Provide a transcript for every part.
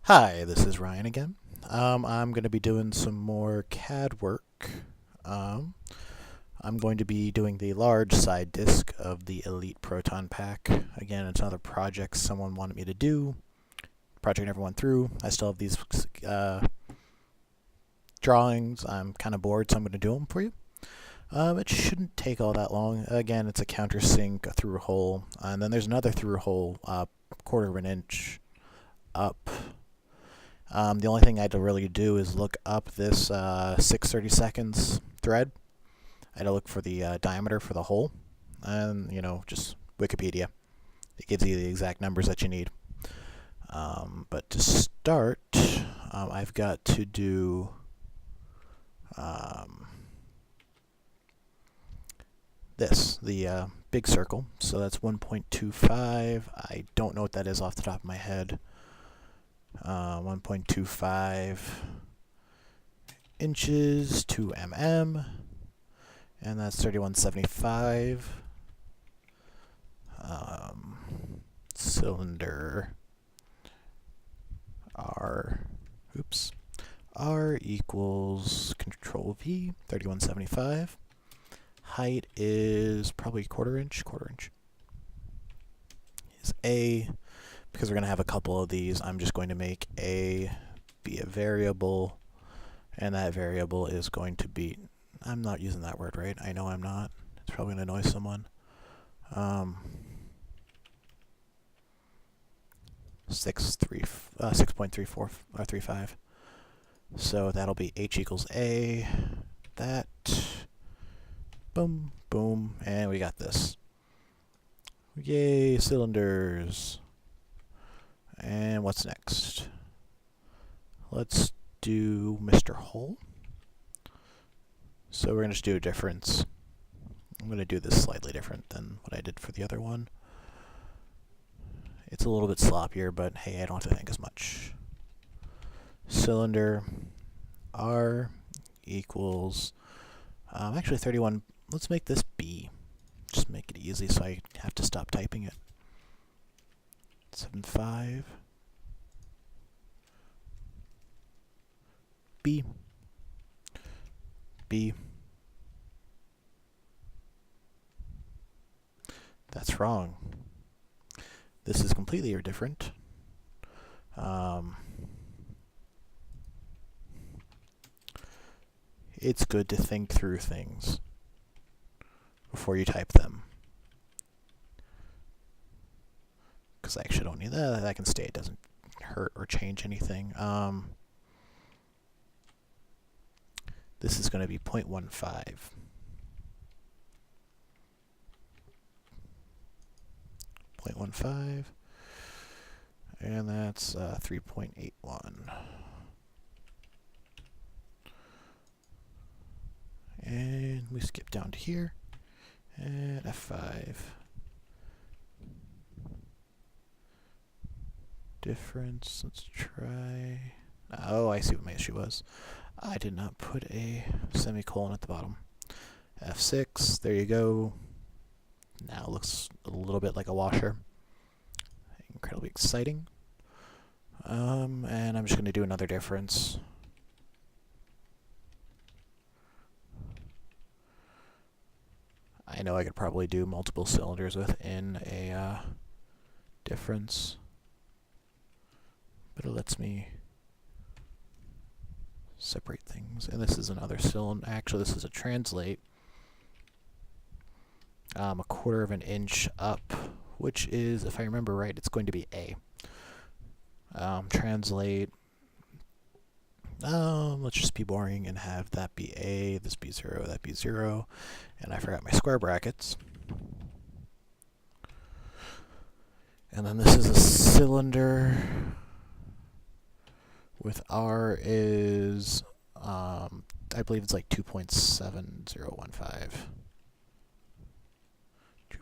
Hi, this is Ryan again. I'm going to be doing some more CAD work. Um, I'm going to be doing the large side disk of the Elite Proton pack. Again, it's another project someone wanted me to do. Project never went through. I still have these drawings. I'm kind of bored, so I'm going to do them for you. It shouldn't take all that long. Again, it's a countersink, a through hole, and then there's another through hole, quarter of an inch up. The only thing I had to really do is look up this 6/32 thread. I had to look for the diameter for the hole, and just Wikipedia. It gives you the exact numbers that you need. But to start, I've got to do the big circle. So that's 1.25. I don't know what that is off the top of my head. 1.25 inches to mm, and that's 3175. Cylinder R equals Control V, 3175. Height is probably quarter inch is A. Because we're going to have a couple of these, I'm just going to make A be a variable, and that variable is going to be, I'm not using that word right, I know I'm not, it's probably going to annoy someone. 6.3435. So that'll be H equals A, that, boom, boom, and we got this. Yay, cylinders. And what's next? Let's do Mr. Hole. So we're going to just do a difference. I'm going to do this slightly different than what I did for the other one. It's a little bit sloppier, but hey, I don't have to think as much. Cylinder R equals, actually 31, let's make this B. Just make it easy so I have to stop typing it. 7.5 B. That's wrong. This is completely different. It's good to think through things before you type them. Because I actually don't need that. That can stay. It doesn't hurt or change anything. This is going to be 0.15. 0.15. And that's 3.81. And we skip down to here. And F5. Difference, let's try. Oh, I see what my issue was. I did not put a semicolon at the bottom. F6, there you go. Now it looks a little bit like a washer. Incredibly exciting. And I'm just going to do another difference. I know I could probably do multiple cylinders within a difference, but it lets me separate things. And this is another cylinder. Actually, this is a translate. A quarter of an inch up, which is, if I remember right, it's going to be A. Translate. Let's just be boring and have that be A, this be 0, that be 0. And I forgot my square brackets. And then this is a cylinder with R is, I believe it's like 2.7015.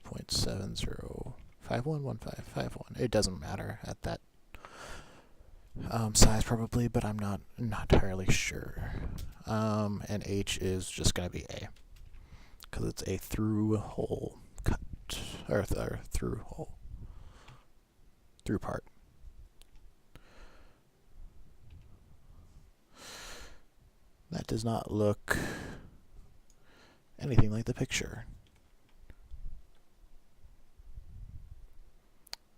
2.70511551. It doesn't matter at that size probably, but I'm not entirely sure. And H is just going to be A, because it's a through hole cut, or through hole, through part. does not look anything like the picture.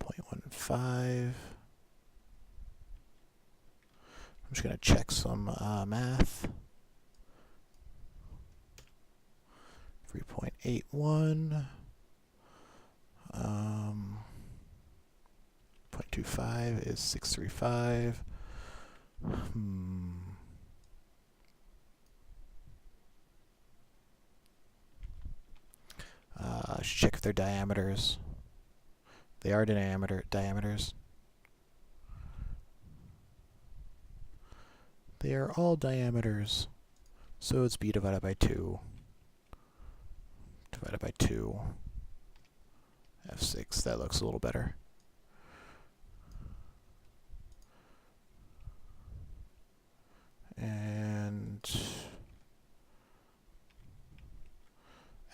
0.15. I'm just going to check some math. 3.81. 0.25 is 635. I should check if they're diameters. They are diameters. They are all diameters. So it's b divided by 2. Divided by 2. F6, that looks a little better. And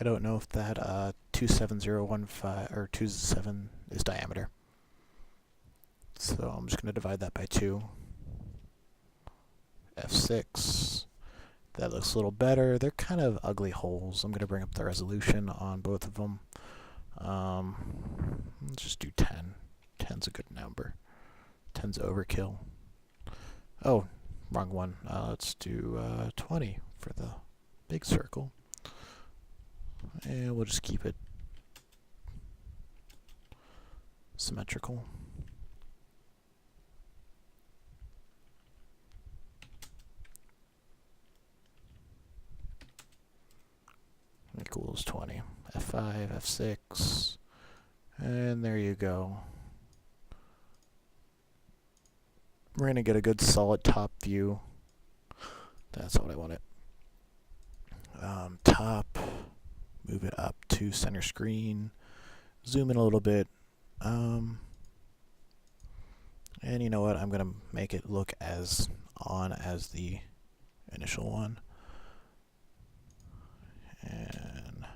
I don't know if that 27015 or 27 is diameter. So I'm just going to divide that by 2. F6. That looks a little better. They're kind of ugly holes. I'm going to bring up the resolution on both of them. Let's just do 10. 10's a good number. 10's overkill. Oh, wrong one. Let's do 20 for the big circle. And we'll just keep it symmetrical. Equals 20. F5, F6, and there you go. We're going to get a good solid top view. That's what I wanted. Top, move it up to center screen, zoom in a little bit, and you know what, I'm going to make it look as on as the initial one. And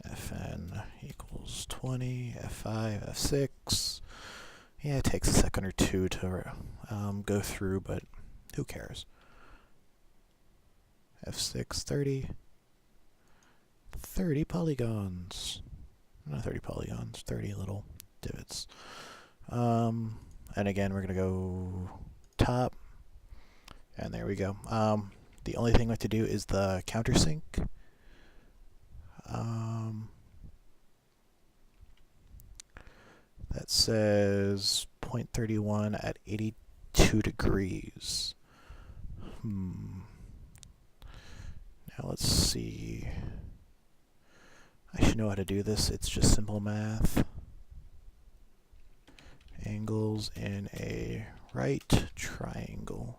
Fn equals 20, F5, F6. Yeah, it takes a second or two to go through, but who cares? F6, 30. 30 polygons. Not 30 polygons, 30 little divots. And again, we're going to go top. And there we go. The only thing we have to do is the countersink. That says 0.31 at 82 degrees. Now let's see. I should know how to do this. It's just simple math. Angles in a right triangle.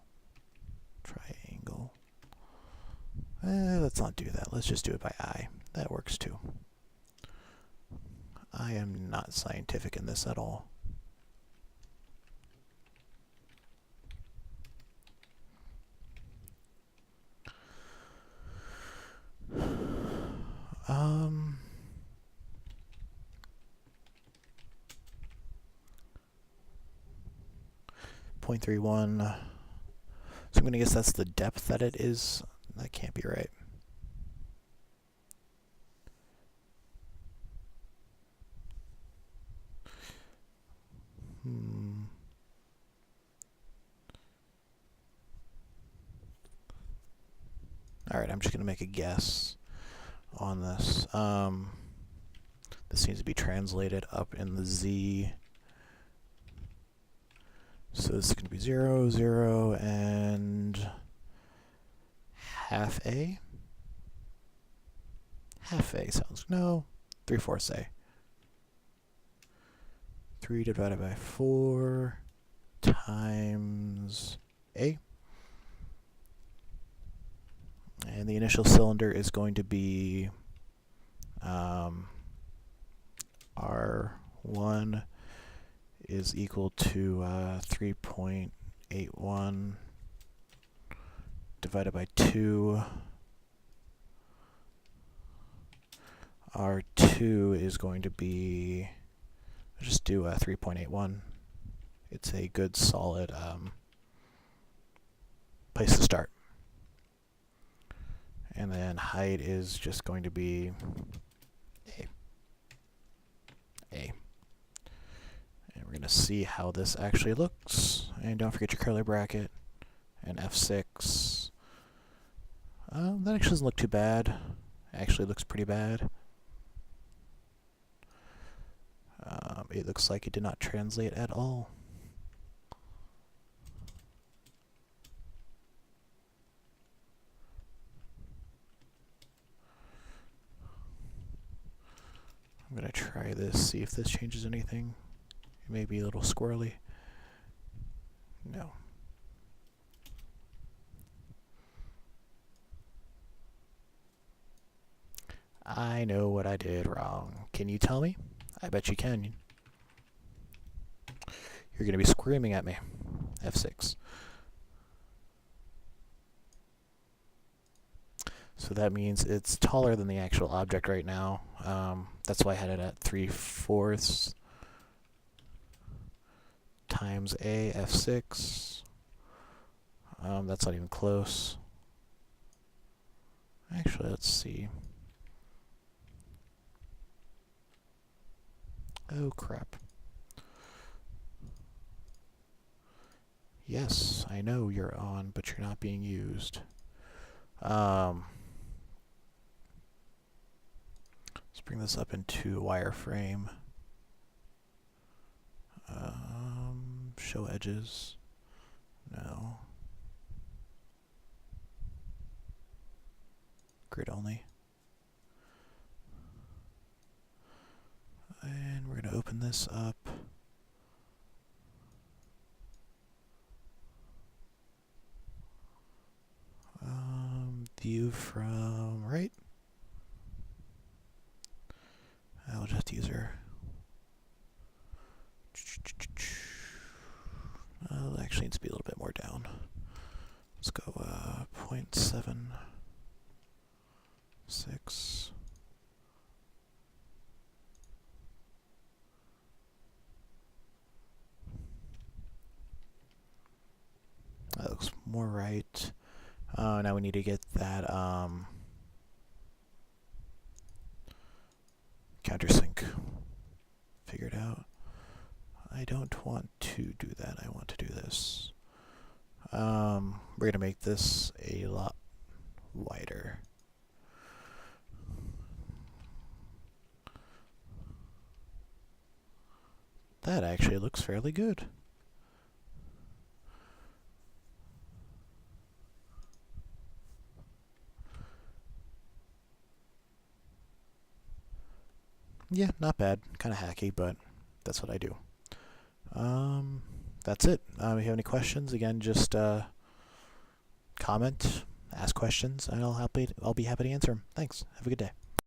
Let's not do that. Let's just do it by eye. That works too. I am not scientific in this at all. .31. So I'm going to guess that's the depth that it is. That can't be right. Alright, I'm just going to make a guess on this. This needs to be translated up in the Z. So this is going to be 0, 0, and half A? Half A sounds, no, 3/4 A. 3 divided by 4 times A. And the initial cylinder is going to be R1 is equal to 3.81 divided by 2. R2 is going to be, I'll just do 3.81. It's a good solid place to start. And then height is just going to be A. And we're going to see how this actually looks. And don't forget your curly bracket. And F6. That actually doesn't look too bad. Actually looks pretty bad. It looks like it did not translate at all. I'm going to try this, see if this changes anything. It may be a little squirrely. No. I know what I did wrong. Can you tell me? I bet you can. You're going to be screaming at me. F6. So that means it's taller than the actual object right now. That's why I had it at 3/4 times A, F6. That's not even close. Actually, let's see. Oh, crap. Yes, I know you're on, but you're not being used. Let's bring this up into wireframe. Show edges. No. Grid only. And we're going to open this up. View from right. I'll just use her. It actually needs to be a little bit more down. Let's go 0.76. That looks more right. Now we need to get that countersink figured out. I don't want to do that. I want to do this. We're going to make this a lot wider. That actually looks fairly good. Yeah, not bad. Kind of hacky, but that's what I do. That's it. If you have any questions, again, just comment, ask questions, and I'll be happy to answer them. Thanks. Have a good day.